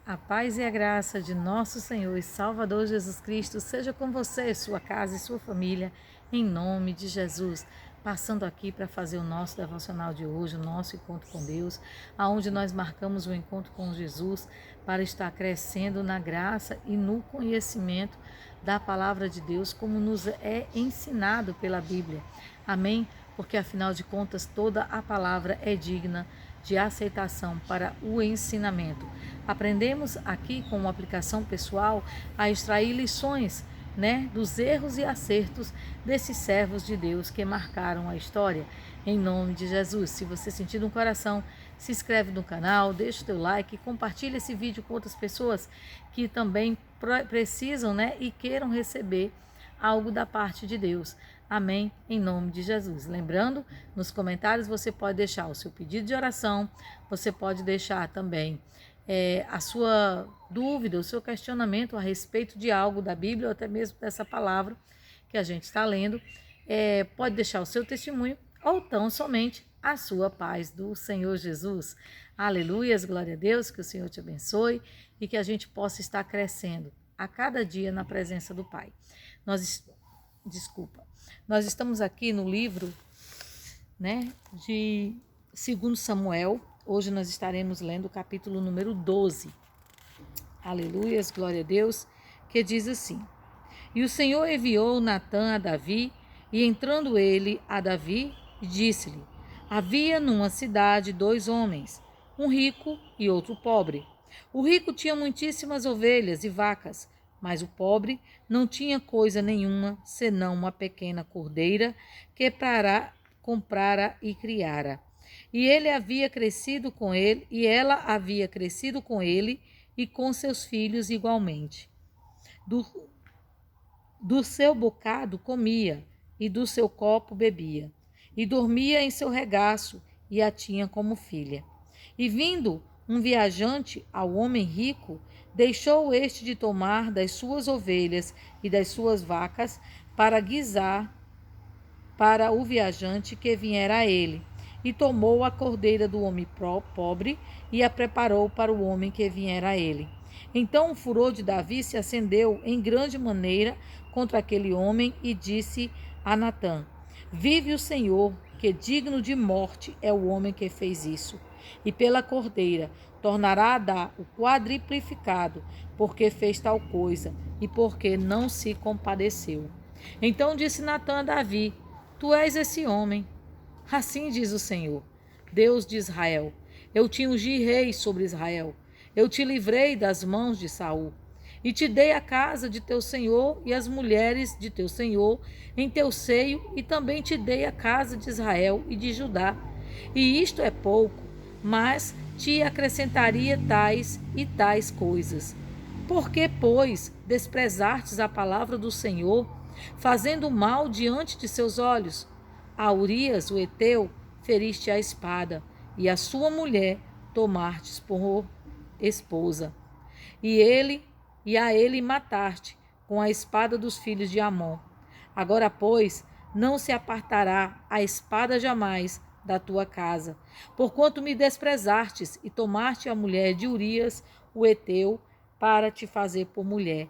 A paz e a graça de nosso Senhor e Salvador Jesus Cristo seja com você, sua casa e sua família, em nome de Jesus. Passando aqui para fazer o nosso devocional de hoje, o nosso encontro com Deus, aonde nós marcamos o encontro com Jesus para estar crescendo na graça e no conhecimento da palavra de Deus, como nos é ensinado pela Bíblia. Amém? Porque afinal de contas toda a palavra é digna de aceitação para o ensinamento. Aprendemos aqui com uma aplicação pessoal a extrair lições, dos erros e acertos desses servos de Deus que marcaram a história. Em nome de Jesus, se você sentir no coração, se inscreve no canal, deixa o teu like, compartilha esse vídeo com outras pessoas que também precisam, e queiram receber algo da parte de Deus. Amém? Em nome de Jesus. Lembrando, nos comentários você pode deixar o seu pedido de oração, você pode deixar também a sua dúvida, o seu questionamento a respeito de algo da Bíblia ou até mesmo dessa palavra que a gente está lendo. Pode deixar o seu testemunho ou tão somente a sua paz do Senhor Jesus. Aleluias, glória a Deus, que o Senhor te abençoe e que a gente possa estar crescendo a cada dia na presença do Pai. Nós estamos aqui no livro, de 2 Samuel. Hoje nós estaremos lendo o capítulo número 12. Aleluias, glória a Deus, que diz assim: E o Senhor enviou Natã a Davi, e entrando ele a Davi, disse-lhe: Havia numa cidade 2 homens, um rico e outro pobre. O rico tinha muitíssimas ovelhas e vacas, mas o pobre não tinha coisa nenhuma, senão uma pequena cordeira que comprara e criara. E ele havia crescido com ele, e ela havia crescido com ele e com seus filhos igualmente. Do seu bocado comia, e do seu copo bebia, e dormia em seu regaço, e a tinha como filha. E vindo um viajante ao homem rico, deixou este de tomar das suas ovelhas e das suas vacas para guisar para o viajante que viera a ele, e tomou a cordeira do homem pobre e a preparou para o homem que viera a ele. Então o furor de Davi se acendeu em grande maneira contra aquele homem e disse a Natã: Vive o Senhor, que digno de morte é o homem que fez isso. E pela cordeira tornará a dar o quadriplificado, porque fez tal coisa e porque não se compadeceu. Então disse Natã a Davi: Tu és esse homem. Assim diz o Senhor, Deus de Israel: Eu te ungi rei sobre Israel. Eu te livrei das mãos de Saul. E te dei a casa de teu senhor e as mulheres de teu senhor em teu seio, e também te dei a casa de Israel e de Judá. E isto é pouco, mas te acrescentaria tais e tais coisas. Por que, pois, desprezastes a palavra do Senhor, fazendo mal diante de seus olhos? A Urias, o heteu, feriste a espada, e a sua mulher tomastes por esposa. E a ele mataste com a espada dos filhos de Amon. Agora, pois, não se apartará a espada jamais da tua casa, porquanto me desprezastes e tomaste a mulher de Urias, o heteu, para te fazer por mulher.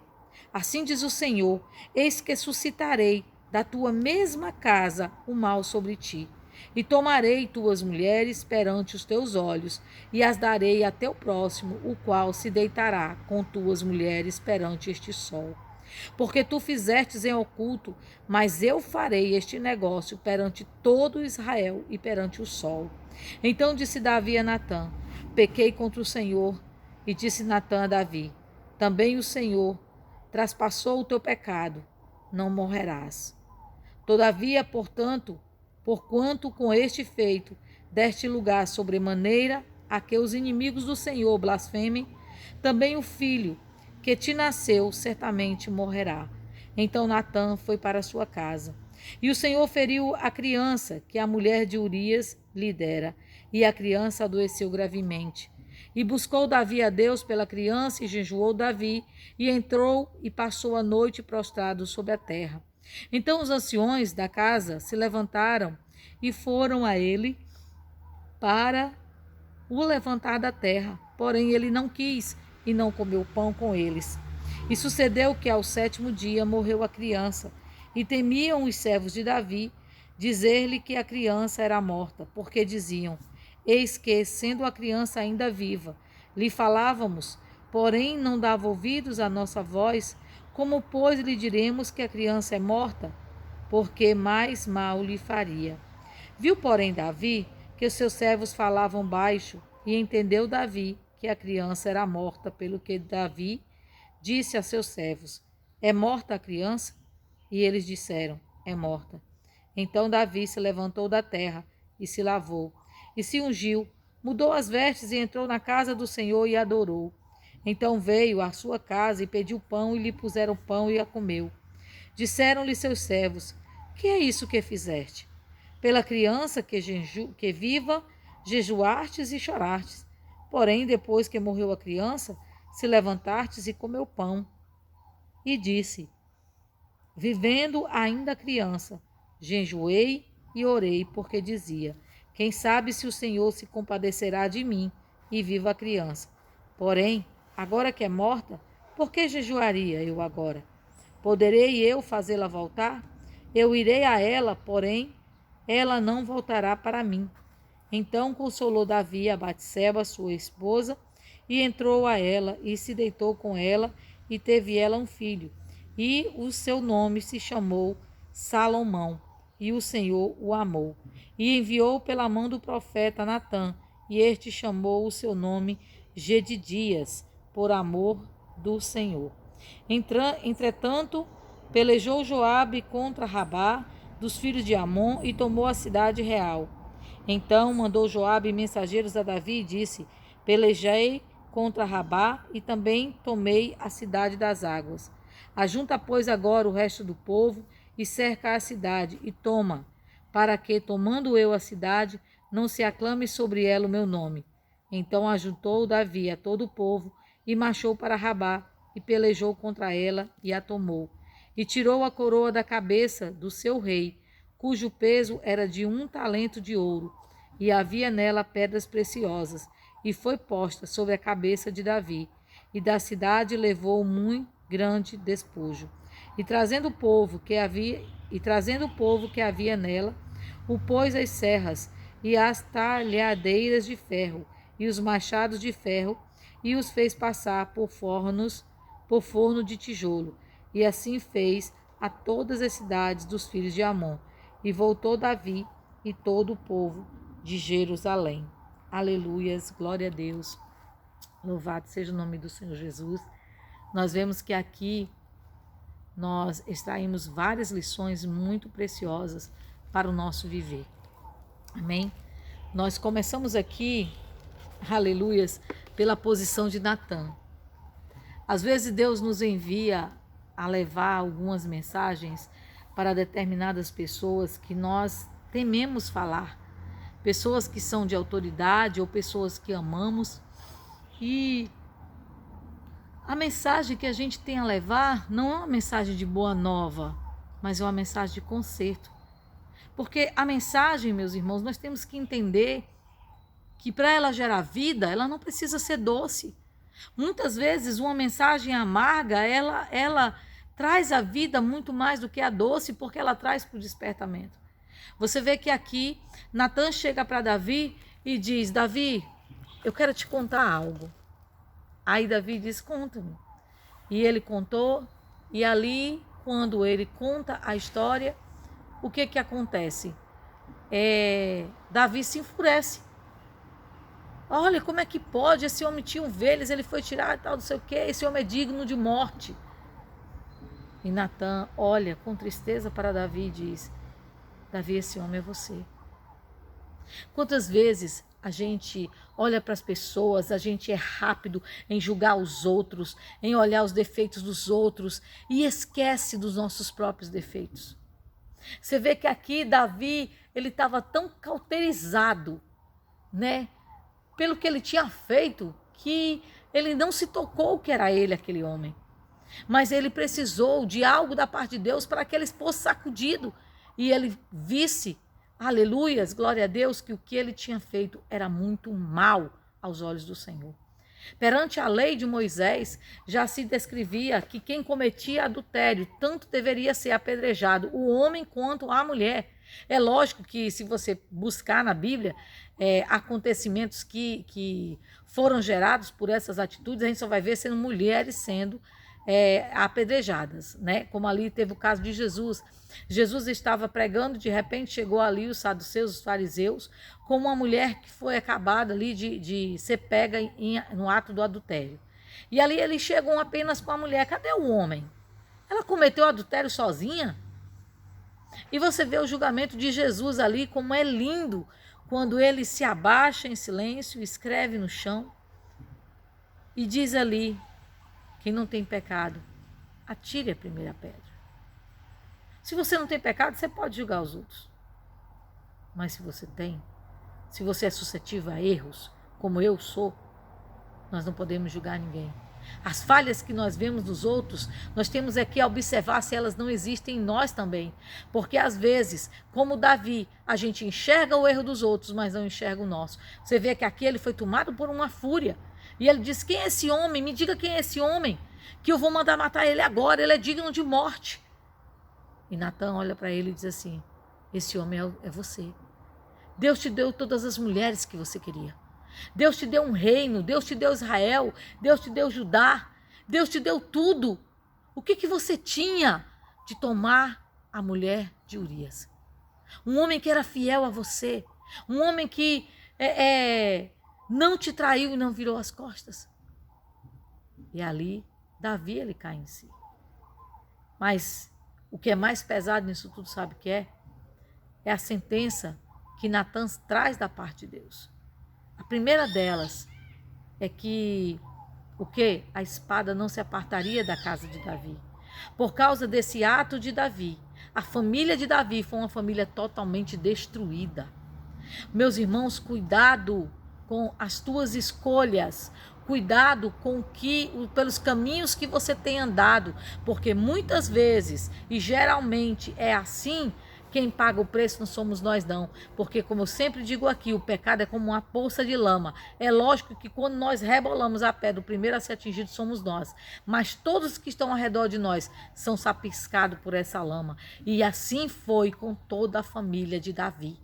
Assim diz o Senhor: eis que suscitarei da tua mesma casa o mal sobre ti. E tomarei tuas mulheres perante os teus olhos, e as darei a teu próximo, o qual se deitará com tuas mulheres perante este sol. Porque tu fizestes em oculto, mas eu farei este negócio perante todo Israel e perante o sol. Então disse Davi a Natã: Pequei contra o Senhor. E disse Natã a Davi: Também o Senhor traspassou o teu pecado, não morrerás. Todavia, porquanto com este feito deste lugar sobremaneira a que os inimigos do Senhor blasfemem, também o filho que te nasceu certamente morrerá. Então Natã foi para sua casa. E o Senhor feriu a criança que a mulher de Urias lhe dera, e a criança adoeceu gravemente. E buscou Davi a Deus pela criança, e jejuou Davi, e entrou e passou a noite prostrado sobre a terra. Então os anciões da casa se levantaram e foram a ele para o levantar da terra. Porém ele não quis, e não comeu pão com eles. E sucedeu que ao 7º dia morreu a criança, e temiam os servos de Davi dizer-lhe que a criança era morta, porque diziam: eis que, sendo a criança ainda viva, lhe falávamos, porém não dava ouvidos à nossa voz. Como, pois, lhe diremos que a criança é morta? Porque mais mal lhe faria. Viu, porém, Davi que os seus servos falavam baixo, e entendeu Davi que a criança era morta, pelo que Davi disse a seus servos: é morta a criança? E eles disseram: é morta. Então Davi se levantou da terra e se lavou, e se ungiu, mudou as vestes e entrou na casa do Senhor e adorou. Então veio à sua casa e pediu pão, e lhe puseram pão e a comeu. Disseram-lhe seus servos: que é isso que fizeste? Pela criança que viva, jejuastes e chorastes. Porém, depois que morreu a criança, se levantastes e comeu pão. E disse: vivendo ainda a criança, jejuei e orei, porque dizia: quem sabe se o Senhor se compadecerá de mim e viva a criança. Porém, agora que é morta, por que jejuaria eu agora? Poderei eu fazê-la voltar? Eu irei a ela, porém, ela não voltará para mim. Então consolou Davi a Batseba, sua esposa, e entrou a ela, e se deitou com ela, e teve ela um filho. E o seu nome se chamou Salomão, e o Senhor o amou. E enviou pela mão do profeta Natã, e este chamou o seu nome Gedidias, por amor do Senhor. Entretanto, pelejou Joabe contra Rabá, dos filhos de Amon, e tomou a cidade real. Então mandou Joabe mensageiros a Davi e disse: pelejei contra Rabá e também tomei a cidade das águas. Ajunta, pois, agora o resto do povo e cerca a cidade e toma, para que, tomando eu a cidade, não se aclame sobre ela o meu nome. Então ajuntou Davi a todo o povo e marchou para Rabá e pelejou contra ela e a tomou. E tirou a coroa da cabeça do seu rei, cujo peso era de 1 talento de ouro, e havia nela pedras preciosas, e foi posta sobre a cabeça de Davi. E da cidade levou muito grande despojo. E trazendo o povo que havia nela, o pôs às serras e às talhadeiras de ferro e os machados de ferro, e os fez passar por forno de tijolo. E assim fez a todas as cidades dos filhos de Amon. E voltou Davi e todo o povo de Jerusalém. Aleluias, glória a Deus. Louvado seja o nome do Senhor Jesus. Nós vemos que aqui nós extraímos várias lições muito preciosas para o nosso viver. Amém? Nós começamos aqui, aleluias, pela posição de Natã. Às vezes Deus nos envia a levar algumas mensagens para determinadas pessoas que nós tememos falar, pessoas que são de autoridade ou pessoas que amamos, e a mensagem que a gente tem a levar não é uma mensagem de boa nova, mas é uma mensagem de conserto. Porque a mensagem, meus irmãos, nós temos que entender que para ela gerar vida, ela não precisa ser doce. Muitas vezes uma mensagem amarga, ela traz a vida muito mais do que a doce, porque ela traz para o despertamento. Você vê que aqui Natã chega para Davi e diz: Davi, eu quero te contar algo. Aí Davi diz: conta-me. E ele contou, e ali, quando ele conta a história, o que acontece? Davi se enfurece. Olha, como é que pode? Esse homem tinha ovelhas, ele foi tirar e tal, não sei o quê. Esse homem é digno de morte. E Natã olha com tristeza para Davi e diz: Davi, esse homem é você. Quantas vezes a gente olha para as pessoas, a gente é rápido em julgar os outros, em olhar os defeitos dos outros e esquece dos nossos próprios defeitos. Você vê que aqui Davi, ele estava tão cauterizado, né, pelo que ele tinha feito, que ele não se tocou que era ele aquele homem. Mas ele precisou de algo da parte de Deus para que ele fosse sacudido e ele visse, aleluias, glória a Deus, que o que ele tinha feito era muito mal aos olhos do Senhor. Perante a lei de Moisés, já se descrevia que quem cometia adultério tanto deveria ser apedrejado, o homem quanto a mulher. É lógico que se você buscar na Bíblia acontecimentos que foram gerados por essas atitudes, a gente só vai ver sendo mulheres sendo apedrejadas, né? Como ali teve o caso de Jesus. Jesus estava pregando, de repente chegou ali os saduceus, os fariseus, com uma mulher que foi acabada ali de ser pega no ato do adultério. E ali eles chegam apenas com a mulher. Cadê o homem? Ela cometeu adultério sozinha? E você vê o julgamento de Jesus ali, como é lindo, quando ele se abaixa em silêncio, escreve no chão e diz ali: quem não tem pecado, atire a primeira pedra. Se você não tem pecado, você pode julgar os outros. Mas se você tem, se você é suscetível a erros, como eu sou, nós não podemos julgar ninguém. As falhas que nós vemos nos outros, nós temos que observar se elas não existem em nós também. Porque às vezes, como Davi, a gente enxerga o erro dos outros, mas não enxerga o nosso. Você vê que aqui ele foi tomado por uma fúria. E ele diz: quem é esse homem? Me diga quem é esse homem, que eu vou mandar matar ele agora, ele é digno de morte. E Natan olha para ele e diz assim: esse homem é você. Deus te deu todas as mulheres que você queria. Deus te deu um reino, Deus te deu Israel, Deus te deu Judá, Deus te deu tudo. O que você tinha de tomar a mulher de Urias? Um homem que era fiel a você, um homem que não te traiu e não virou as costas. E ali, Davi, ele cai em si. Mas o que é mais pesado nisso tudo, sabe o que é? É a sentença que Natan traz da parte de Deus. A primeira delas é que a espada não se apartaria da casa de Davi. Por causa desse ato de Davi, a família de Davi foi uma família totalmente destruída. Meus irmãos, cuidado com as tuas escolhas. Cuidado pelos caminhos que você tem andado, porque muitas vezes, e geralmente é assim, quem paga o preço não somos nós não, porque como eu sempre digo aqui, o pecado é como uma poça de lama. É lógico que quando nós rebolamos a pedra, o primeiro a ser atingido somos nós, mas todos que estão ao redor de nós são sapiscados por essa lama, e assim foi com toda a família de Davi.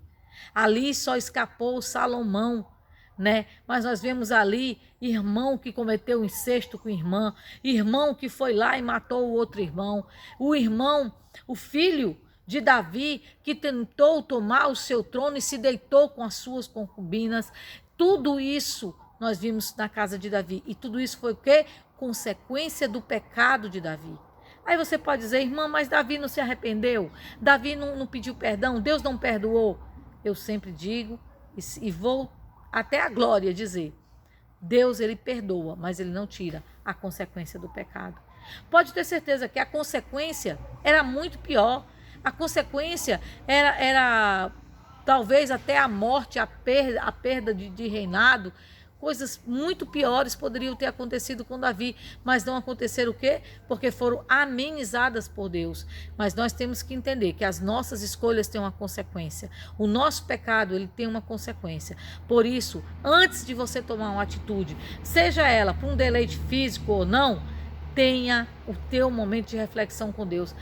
Ali só escapou Salomão, né? Mas nós vemos ali irmão que cometeu incesto com irmã, irmão que foi lá e matou o outro irmão, o filho de Davi que tentou tomar o seu trono e se deitou com as suas concubinas. Tudo isso nós vimos na casa de Davi, e tudo isso foi o quê? Consequência do pecado de Davi. Aí você pode dizer: irmã, mas Davi não se arrependeu, Davi não pediu perdão, Deus não perdoou. Eu sempre digo e vou até a glória dizer: Deus, ele perdoa, mas ele não tira a consequência do pecado. Pode ter certeza que a consequência era muito pior. A consequência era talvez até a morte, a perda de reinado. Coisas muito piores poderiam ter acontecido com Davi, mas não aconteceram o quê? Porque foram amenizadas por Deus. Mas nós temos que entender que as nossas escolhas têm uma consequência. O nosso pecado, ele tem uma consequência. Por isso, antes de você tomar uma atitude, seja ela por um deleite físico ou não, tenha o teu momento de reflexão com Deus.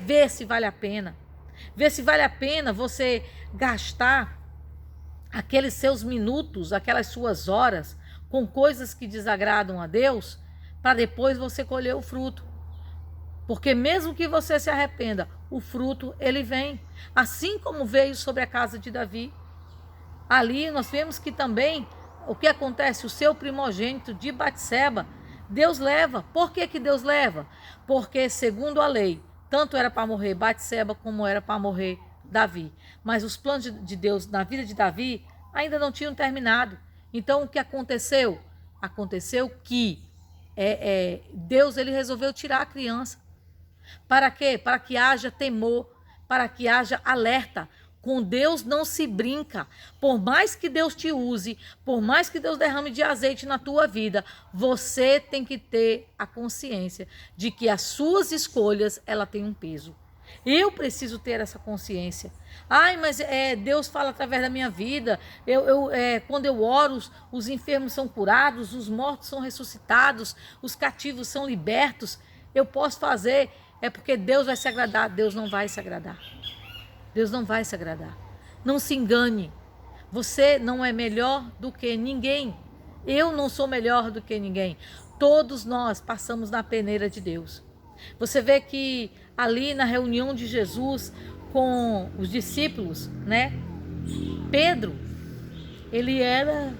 Ver se vale a pena. Ver se vale a pena você gastar aqueles seus minutos, aquelas suas horas com coisas que desagradam a Deus, para depois você colher o fruto. Porque mesmo que você se arrependa, o fruto ele vem, assim como veio sobre a casa de Davi. Ali nós vemos que também o que acontece, o seu primogênito de Batseba, Deus leva. Por que Deus leva? Porque segundo a lei, tanto era para morrer Batseba como era para morrer Davi. Mas os planos de Deus na vida de Davi ainda não tinham terminado. Então o que aconteceu? Aconteceu que Deus ele resolveu tirar a criança. Para quê? Para que haja temor, para que haja alerta. Com Deus não se brinca. Por mais que Deus te use, por mais que Deus derrame de azeite na tua vida, você tem que ter a consciência de que as suas escolhas, ela tem um peso. Eu preciso ter essa consciência. Ai, mas Deus fala através da minha vida. Quando eu oro, os enfermos são curados, os mortos são ressuscitados, os cativos são libertos. Eu posso fazer, é porque Deus vai se agradar. Deus não vai se agradar. Deus não vai se agradar. Não se engane. Você não é melhor do que ninguém. Eu não sou melhor do que ninguém. Todos nós passamos na peneira de Deus. Você vê que ali na reunião de Jesus com os discípulos, né? Pedro, ele era,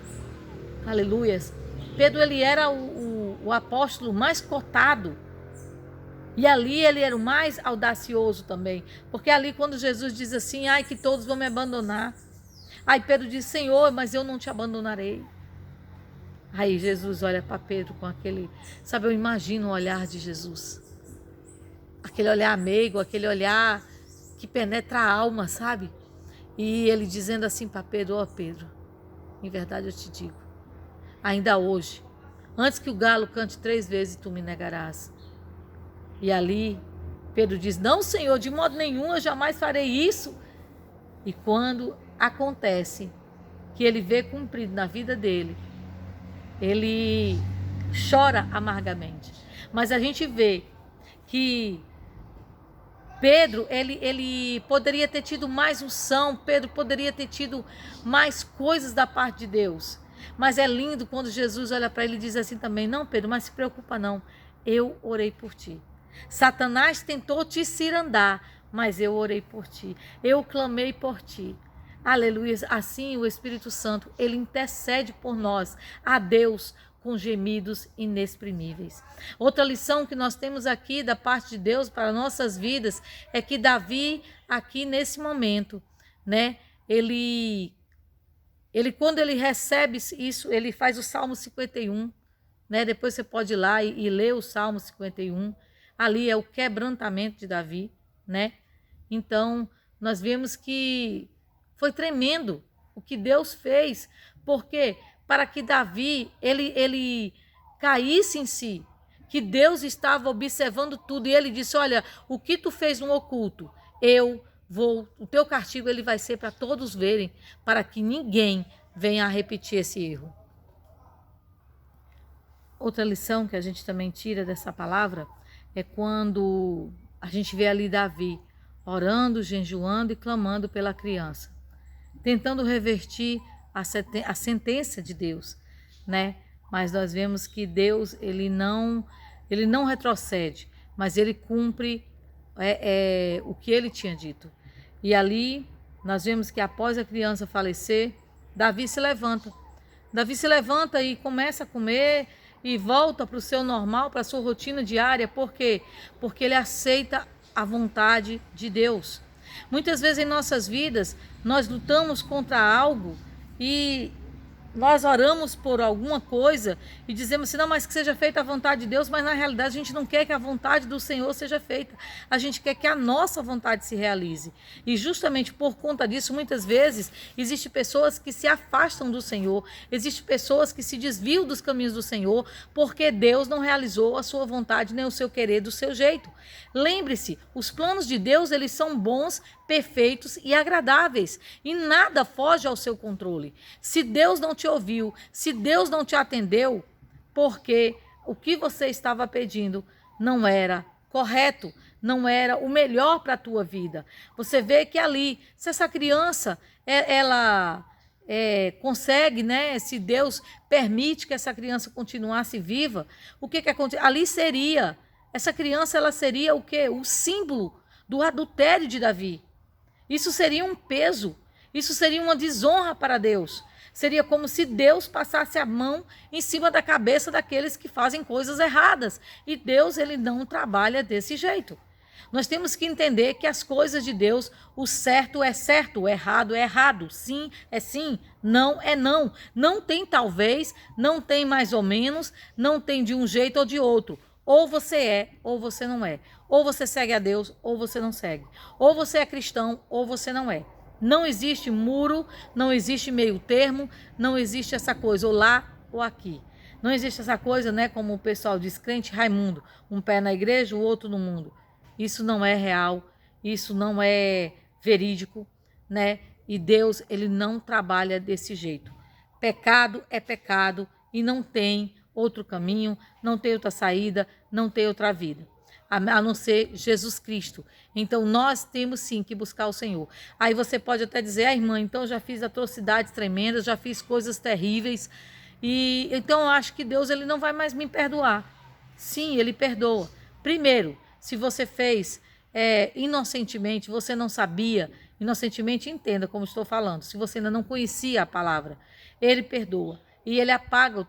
aleluias, Pedro ele era o apóstolo mais cotado. E ali ele era o mais audacioso também. Porque ali quando Jesus diz assim, ai que todos vão me abandonar. Aí Pedro diz, Senhor, mas eu não te abandonarei. Aí Jesus olha para Pedro com aquele, sabe, eu imagino o olhar de Jesus. Aquele olhar meigo, aquele olhar que penetra a alma, sabe? E ele dizendo assim para Pedro, ó Pedro, em verdade eu te digo, ainda hoje, antes que o galo cante 3 vezes, tu me negarás. E ali Pedro diz, não Senhor, de modo nenhum eu jamais farei isso. E quando acontece que ele vê cumprido na vida dele, ele chora amargamente. Mas a gente vê que Pedro, ele poderia ter tido mais unção, Pedro poderia ter tido mais coisas da parte de Deus. Mas é lindo quando Jesus olha para ele e diz assim também, não Pedro, mas se preocupa não, eu orei por ti. Satanás tentou te cirandar, mas eu orei por ti, eu clamei por ti. Aleluia. Assim o Espírito Santo, ele intercede por nós, a Deus, com gemidos inexprimíveis. Outra lição que nós temos aqui da parte de Deus para nossas vidas é que Davi, aqui nesse momento, né, ele quando ele recebe isso, ele faz o Salmo 51, né, depois você pode ir lá e ler o Salmo 51, ali é o quebrantamento de Davi, né, então nós vemos que foi tremendo o que Deus fez, porque para que Davi ele caísse em si, que Deus estava observando tudo e ele disse, olha, o que tu fez no oculto, o teu castigo ele vai ser para todos verem, para que ninguém venha a repetir esse erro. Outra lição que a gente também tira dessa palavra é quando a gente vê ali Davi orando, jejuando e clamando pela criança, tentando revertir a sentença de Deus, né? Mas nós vemos que Deus ele não retrocede, mas ele cumpre o que ele tinha dito. E ali nós vemos que após a criança falecer, Davi se levanta. Davi se levanta e começa a comer e volta para o seu normal, para a sua rotina diária. Por quê? Porque ele aceita a vontade de Deus. Muitas vezes em nossas vidas, nós lutamos contra algo e nós oramos por alguma coisa e dizemos assim, não, mas que seja feita a vontade de Deus, mas na realidade a gente não quer que a vontade do Senhor seja feita. A gente quer que a nossa vontade se realize. E justamente por conta disso, muitas vezes, existem pessoas que se afastam do Senhor, existem pessoas que se desviam dos caminhos do Senhor, porque Deus não realizou a sua vontade, nem o seu querer do seu jeito. Lembre-se, os planos de Deus, eles são bons, perfeitos e agradáveis, e nada foge ao seu controle. Se Deus não te ouviu, se Deus não te atendeu, porque o que você estava pedindo não era correto, não era o melhor para a tua vida. Você vê que ali, se essa criança, ela consegue, né? Se Deus permite que essa criança continuasse viva, o que acontece? Ali seria, essa criança, ela seria o quê? O símbolo do adultério de Davi. Isso seria um peso, isso seria uma desonra para Deus. Seria como se Deus passasse a mão em cima da cabeça daqueles que fazem coisas erradas. E Deus, ele não trabalha desse jeito. Nós temos que entender que as coisas de Deus, o certo é certo, o errado é errado, sim é sim, não é não. Não tem talvez, não tem mais ou menos, não tem de um jeito ou de outro. Ou você é, ou você não é. Ou você segue a Deus, ou você não segue. Ou você é cristão, ou você não é. Não existe muro, não existe meio termo, não existe essa coisa, ou lá ou aqui. Não existe essa coisa, né, como o pessoal diz, crente Raimundo, um pé na igreja, o outro no mundo. Isso não é real, isso não é verídico, né? E Deus, ele não trabalha desse jeito. Pecado é pecado e não tem outro caminho, não tem outra saída, não tem outra vida, a não ser Jesus Cristo. Então nós temos sim que buscar o Senhor. Aí você pode até dizer, irmã, então já fiz atrocidades tremendas, já fiz coisas terríveis, e então eu acho que Deus, ele não vai mais me perdoar. Sim, ele perdoa. Primeiro, se você fez inocentemente, você não sabia, inocentemente, entenda como estou falando, se você ainda não conhecia a palavra, ele perdoa e ele apaga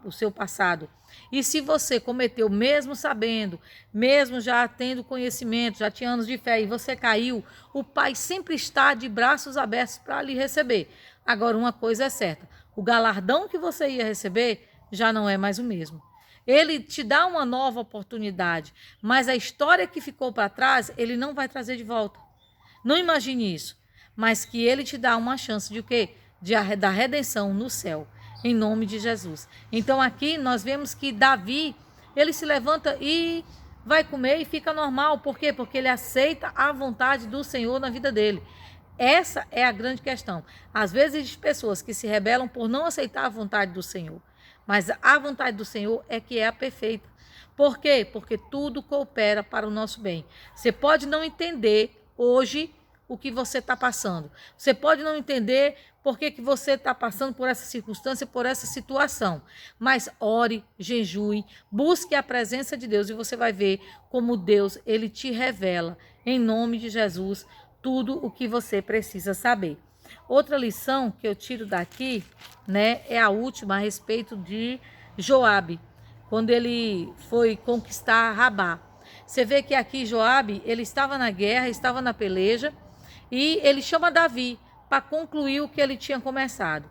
o seu passado. E se você cometeu, mesmo sabendo, mesmo já tendo conhecimento, já tinha anos de fé e você caiu, o Pai sempre está de braços abertos para lhe receber. Agora, uma coisa é certa, o galardão que você ia receber já não é mais o mesmo. Ele te dá uma nova oportunidade, mas a história que ficou para trás, ele não vai trazer de volta. Não imagine isso, mas que ele te dá uma chance de o quê? Da redenção no céu, em nome de Jesus. Então aqui nós vemos que Davi, ele se levanta e vai comer e fica normal. Por quê? Porque ele aceita a vontade do Senhor na vida dele. Essa é a grande questão. Às vezes existem pessoas que se rebelam por não aceitar a vontade do Senhor. Mas a vontade do Senhor é que é a perfeita. Por quê? Porque tudo coopera para o nosso bem. Você pode não entender hoje o que você está passando. Você pode não entender por que você está passando por essa circunstância, por essa situação. Mas ore, jejue, busque a presença de Deus e você vai ver como Deus, ele te revela, em nome de Jesus, tudo o que você precisa saber. Outra lição que eu tiro daqui, né, é a última a respeito de Joabe, quando ele foi conquistar Rabá. Você vê que aqui Joabe, ele estava na guerra, estava na peleja, e ele chama Davi para concluir o que ele tinha começado.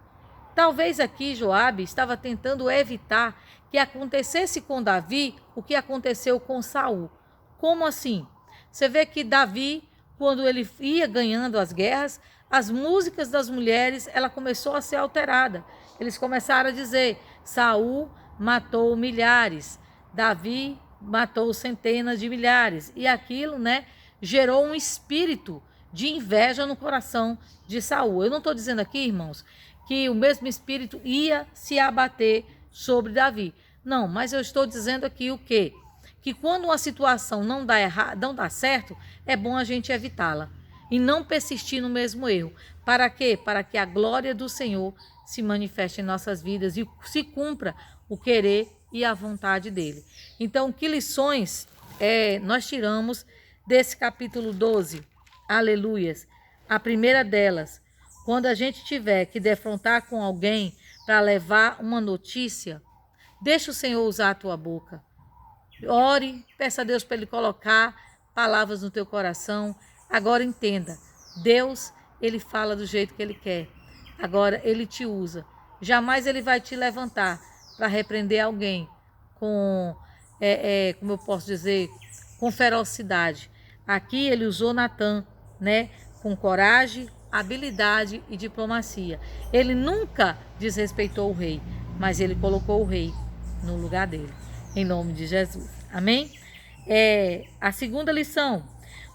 Talvez aqui Joabe estava tentando evitar que acontecesse com Davi o que aconteceu com Saul. Como assim? Você vê que Davi, quando ele ia ganhando as guerras, as músicas das mulheres, ela começou a ser alterada. Eles começaram a dizer, Saul matou milhares, Davi matou centenas de milhares. E aquilo, né, gerou um espírito de inveja no coração de Saul. Eu não estou dizendo aqui, irmãos, que o mesmo espírito ia se abater sobre Davi. Não, mas eu estou dizendo aqui o quê? Que quando uma situação não dá certo, é bom a gente evitá-la e não persistir no mesmo erro. Para quê? Para que a glória do Senhor se manifeste em nossas vidas e se cumpra o querer e a vontade dele. Então, que lições nós tiramos desse capítulo 12? Aleluias. A primeira delas, quando a gente tiver que defrontar com alguém para levar uma notícia, deixa o Senhor usar a tua boca. Ore, peça a Deus para ele colocar palavras no teu coração. Agora entenda, Deus, ele fala do jeito que ele quer. Agora ele te usa. Jamais ele vai te levantar para repreender alguém com, como eu posso dizer, com ferocidade. Aqui ele usou Natan, né, com coragem, habilidade e diplomacia. Ele nunca desrespeitou o rei, mas ele colocou o rei no lugar dele, em nome de Jesus. Amém? A segunda lição.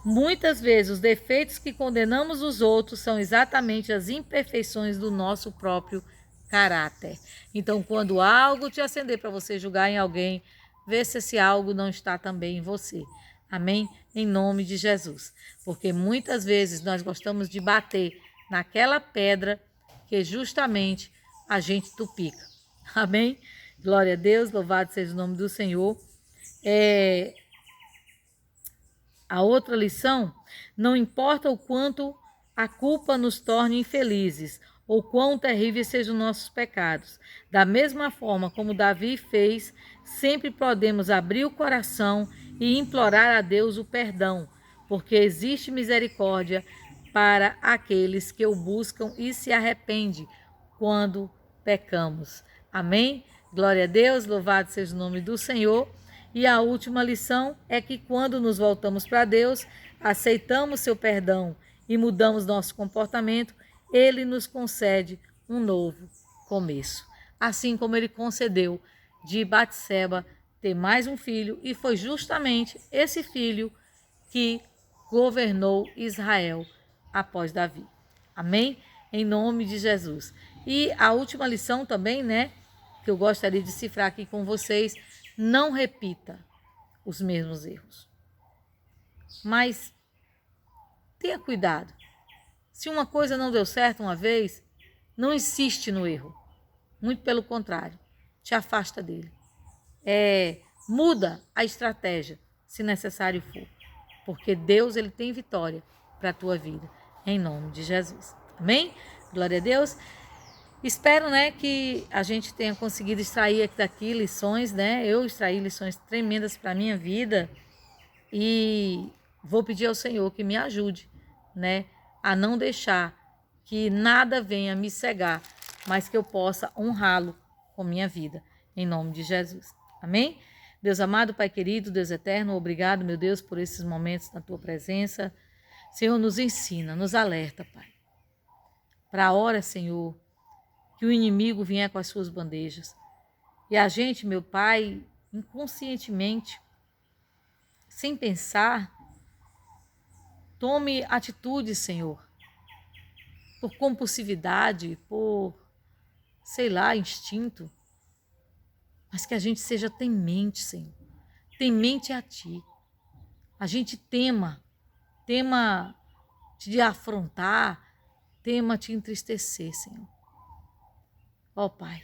Muitas vezes os defeitos que condenamos os outros são exatamente as imperfeições do nosso próprio caráter. Então, quando algo te acender para você julgar em alguém, vê se esse algo não está também em você. Amém? Em nome de Jesus. Porque muitas vezes nós gostamos de bater naquela pedra que justamente a gente tupica. Amém? Glória a Deus, louvado seja o nome do Senhor. A outra lição, não importa o quanto a culpa nos torne infelizes, ou quão terríveis sejam nossos pecados. Da mesma forma como Davi fez, sempre podemos abrir o coração e implorar a Deus o perdão, porque existe misericórdia para aqueles que o buscam e se arrependem quando pecamos. Amém? Glória a Deus, louvado seja o nome do Senhor. E a última lição é que quando nos voltamos para Deus, aceitamos seu perdão e mudamos nosso comportamento, ele nos concede um novo começo. Assim como ele concedeu de Batseba ter mais um filho, e foi justamente esse filho que governou Israel após Davi. Amém? Em nome de Jesus. E a última lição também, né, que eu gostaria de cifrar aqui com vocês, não repita os mesmos erros. Mas tenha cuidado. Se uma coisa não deu certo uma vez, não insiste no erro. Muito pelo contrário, te afasta dele. Muda a estratégia, se necessário for. Porque Deus, ele tem vitória para a tua vida. Em nome de Jesus. Amém? Glória a Deus. Espero, né, que a gente tenha conseguido extrair daqui lições, né? Eu extraí lições tremendas para a minha vida e vou pedir ao Senhor que me ajude, né, a não deixar que nada venha me cegar, mas que eu possa honrá-lo com minha vida, em nome de Jesus. Amém? Deus amado, Pai querido, Deus eterno, obrigado, meu Deus, por esses momentos na tua presença. Senhor, nos ensina, nos alerta, Pai. Para a hora, Senhor, que o inimigo vier com as suas bandejas. E a gente, meu Pai, inconscientemente, sem pensar, tome atitude, Senhor, por compulsividade, por, sei lá, instinto, mas que a gente seja temente, Senhor, temente a Ti. A gente tema te afrontar, tema te entristecer, Senhor. Ó Pai,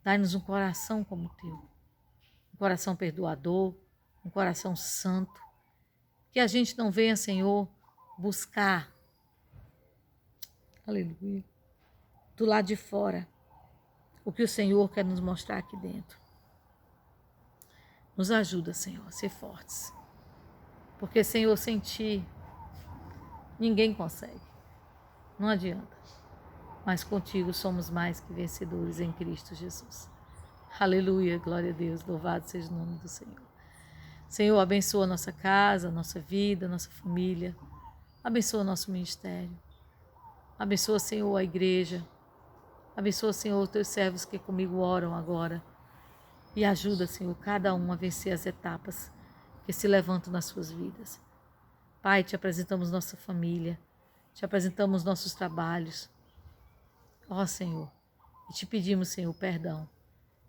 dai-nos um coração como o Teu, um coração perdoador, um coração santo, que a gente não venha, Senhor, buscar, aleluia, do lado de fora, o que o Senhor quer nos mostrar aqui dentro. Nos ajuda, Senhor, a ser fortes, porque, Senhor, sem Ti, ninguém consegue, não adianta, mas contigo somos mais que vencedores em Cristo Jesus. Aleluia, glória a Deus, louvado seja o nome do Senhor. Senhor, abençoa a nossa casa, nossa vida, nossa família, abençoa nosso ministério, abençoa, Senhor, a igreja, abençoa, Senhor, os teus servos que comigo oram agora e ajuda, Senhor, cada um a vencer as etapas que se levantam nas suas vidas. Pai, te apresentamos nossa família, te apresentamos nossos trabalhos, ó Senhor, e te pedimos, Senhor, perdão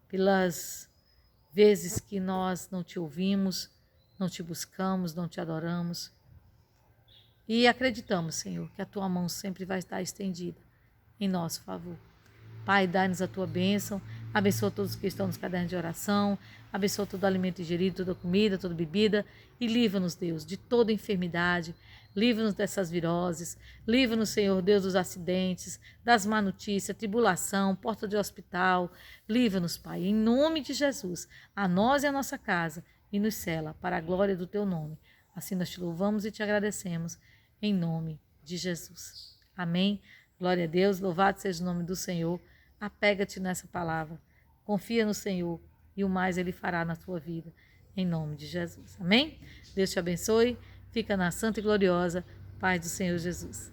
pelas vezes que nós não te ouvimos, não te buscamos, não te adoramos. E acreditamos, Senhor, que a tua mão sempre vai estar estendida em nosso favor. Pai, dá-nos a tua bênção, abençoa todos que estão nos cadernos de oração, abençoa todo alimento ingerido, toda comida, toda bebida, e livra-nos, Deus, de toda enfermidade, livra-nos dessas viroses, livra-nos, Senhor Deus, dos acidentes, das má notícias, tribulação, porta de hospital, livra-nos, Pai, em nome de Jesus, a nós e a nossa casa, e nos cela para a glória do teu nome. Assim nós te louvamos e te agradecemos, em nome de Jesus. Amém? Glória a Deus, louvado seja o nome do Senhor. Apega-te nessa palavra, confia no Senhor e o mais Ele fará na tua vida, em nome de Jesus. Amém? Deus te abençoe, fica na santa e gloriosa paz do Senhor Jesus.